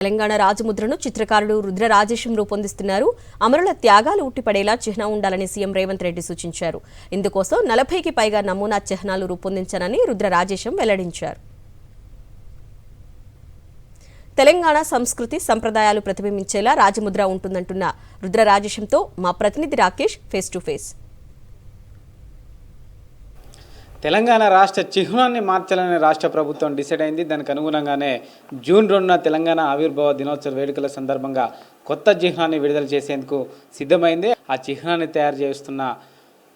తెలంగాణ రాజముద్రను చిత్రకారుడు రుద్ర రాజేశం రూపొందిస్తున్నారు. అమరుల త్యాగాలు ఉట్టిపడేలా చిహ్నం ఉండాలని సీఎం రేవంత్ రెడ్డి సూచించారు. ఇందుకోసం 40కి పైగా నమూనా చిహ్నాలు రూపొందించానని రుద్ర రాజేశం వెల్లడించారు. తెలంగాణ సంస్కృతి సంప్రదాయాలు ప్రతిబింబించేలా రాజముద్ర ఉంటుందంటున్న రుద్ర రాజేశంతో మా ప్రతినిధి Rakesh face to face. Telangana రాష్ట్ర చిహ్నాన్ని మార్చాలని రాష్ట్ర ప్రభుత్వం డిసైడ్ అయింది. దానికి అనుగుణంగానే జూన్ 2న తెలంగాణ ఆవిర్భావ దినోత్సవ వేడుకల సందర్భంగా కొత్త చిహ్నాన్ని విడుదల చేసేందుకు సిద్ధమైంది. ఆ చిహ్నాన్ని తయారు చేస్తున్న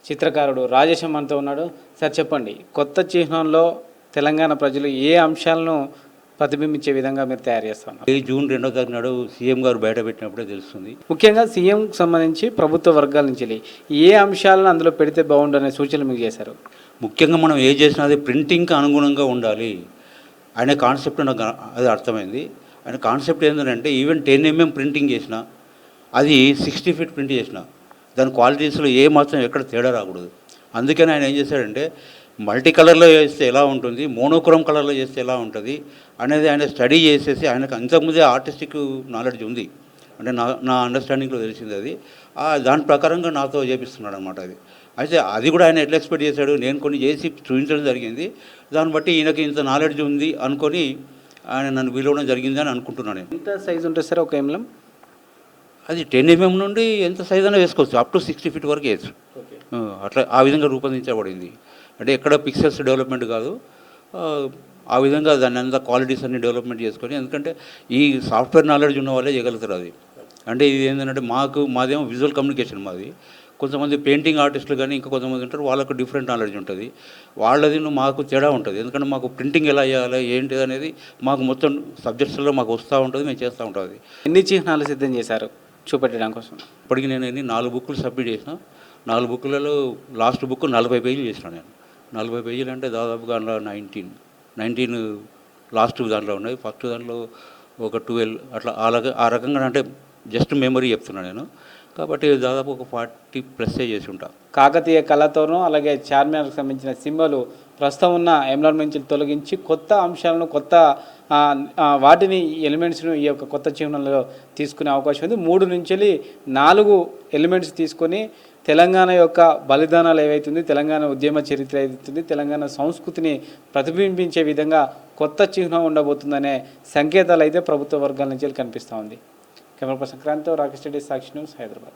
చిత్రకారుడు రాజేశం మనతో ఉన్నాడు. సార్ చెప్పండి, కొత్త చిహ్నంలో తెలంగాణ ప్రజలు ఏ అంశాలను ప్రతిబింబించే విధంగా మీరు తయారు చేస్తున్నారు? జూన్ 2వ తారీఖు నాడు సీఎం గారు బయట పెట్టినప్పుడే తెలుస్తుంది. ముఖ్యంగా సీఎంకి సంబంధించి ప్రభుత్వ వర్గాల నుంచి ఏ అంశాలను అందులో పెడితే బాగుండనే సూచనలు మీకు చేశారు? ముఖ్యంగా మనం ఏ చేసినా అది ప్రింటింగ్కి అనుగుణంగా ఉండాలి అనే కాన్సెప్ట్ నాకు అది అర్థమైంది. ఆయన కాన్సెప్ట్ ఏంటంటే ఈవెన్ 10 mm ప్రింటింగ్ చేసిన అది 60 feet ప్రింట్ చేసిన దాని క్వాలిటీస్లో ఏ మాత్రం ఎక్కడ తేడా రాకూడదు. అందుకని ఆయన ఏం చేశాడంటే మల్టీ కలర్లో చేస్తే ఎలా ఉంటుంది, మోనోక్రోమ్ కలర్లో చేస్తే ఎలా ఉంటుంది అనేది ఆయన స్టడీ చేసేసి ఆయనకు అంతకుముందే ఆర్టిస్టిక్ నాలెడ్జ్ ఉంది. అంటే నా అండర్స్టాండింగ్లో తెలిసింది అది. దాని ప్రకారంగా నాతో చేపిస్తున్నాడు అనమాట. అయితే అది కూడా ఆయన ఎట్లా ఎక్స్పెక్ట్ చేశాడు, నేను కొన్ని చేసి చూపించడం జరిగింది. దాన్ని బట్టి ఈయనకి ఇంత నాలెడ్జ్ ఉంది అనుకొని ఆయన నన్ను పిలవడం జరిగింది అని అనుకుంటున్నాను. నేను ఎంత సైజు ఉంటుంది సార్ ఒక ఎంబ్లం? అది 10 mm నుండి ఎంత సైజ్ అయినా వేసుకోవచ్చు, అప్ టు 60 feet వరకు వేయచ్చు. అట్లా ఆ విధంగా రూపొందించబడింది. అంటే ఎక్కడ పిక్సెల్స్ డెవలప్మెంట్ కాదు, ఆ విధంగా దాన్ని అంతా క్వాలిటీస్ అన్ని డెవలప్మెంట్ చేసుకొని, ఎందుకంటే ఈ సాఫ్ట్వేర్ నాలెడ్జ్ ఉన్న వాళ్ళే చేయగలుగుతారు అది. అంటే ఇది ఏంటంటే మాదేమో విజువల్ కమ్యూనికేషన్ మాది. కొంతమంది పెయింటింగ్ ఆర్టిస్టులు కానీ ఇంకా కొంతమంది ఉంటారు, వాళ్ళకు డిఫరెంట్ నాలెడ్జ్ ఉంటుంది. వాళ్ళది మాకు తేడా ఉంటుంది. ఎందుకంటే మాకు ప్రింటింగ్ ఎలా చేయాలి ఏంటిది అనేది మాకు మొత్తం సబ్జెక్ట్స్లో మాకు వస్తూ ఉంటుంది, మేము చేస్తూ ఉంటుంది. ఎన్ని చిహ్నాలు సిద్ధం చేశారు చూపెట్టడం కోసం? ఇప్పటికి నేను 4 బుక్లు సబ్మిట్ చేసిన. 4 బుక్లలో లాస్ట్ బుక్ 40 పేజీలు చేసిన. నేను 40 పేజీలు అంటే దాదాపుగా అందులో 19 లాస్ట్ దాంట్లో ఉన్నాయి. ఫస్ట్ దాంట్లో ఒక 12 అట్లా ఆ రకంగా. అంటే జస్ట్ మెమరీ చెప్తున్నాను నేను. కాబట్టి దాదాపు ఒక 40+ చేసి ఉంటా. కాకతీయ కళతోనూ అలాగే చార్మినార్కి సంబంధించిన సింబలు ప్రస్తుతం ఉన్న ఎంబ్లం నుంచి తొలగించి కొత్త అంశాలను, కొత్త వాటిని ఎలిమెంట్స్ను ఈ యొక్క కొత్త చిహ్నంలో తీసుకునే అవకాశం ఉంది. 3 నుంచి 4 ఎలిమెంట్స్ తీసుకొని తెలంగాణ యొక్క బలిదానాలు ఏవైతుంది, తెలంగాణ ఉద్యమ చరిత్ర ఏదైతుంది, తెలంగాణ సంస్కృతిని ప్రతిబింబించే విధంగా కొత్త చిహ్నం ఉండబోతుందనే సంకేతాలు అయితే ప్రభుత్వ వర్గాల నుంచి కనిపిస్తూ ఉంది. కెమెరా పర్సన్ క్రాంతితో రాకేష్ రెడ్డి, సాక్షి న్యూస్, హైదరాబాద్.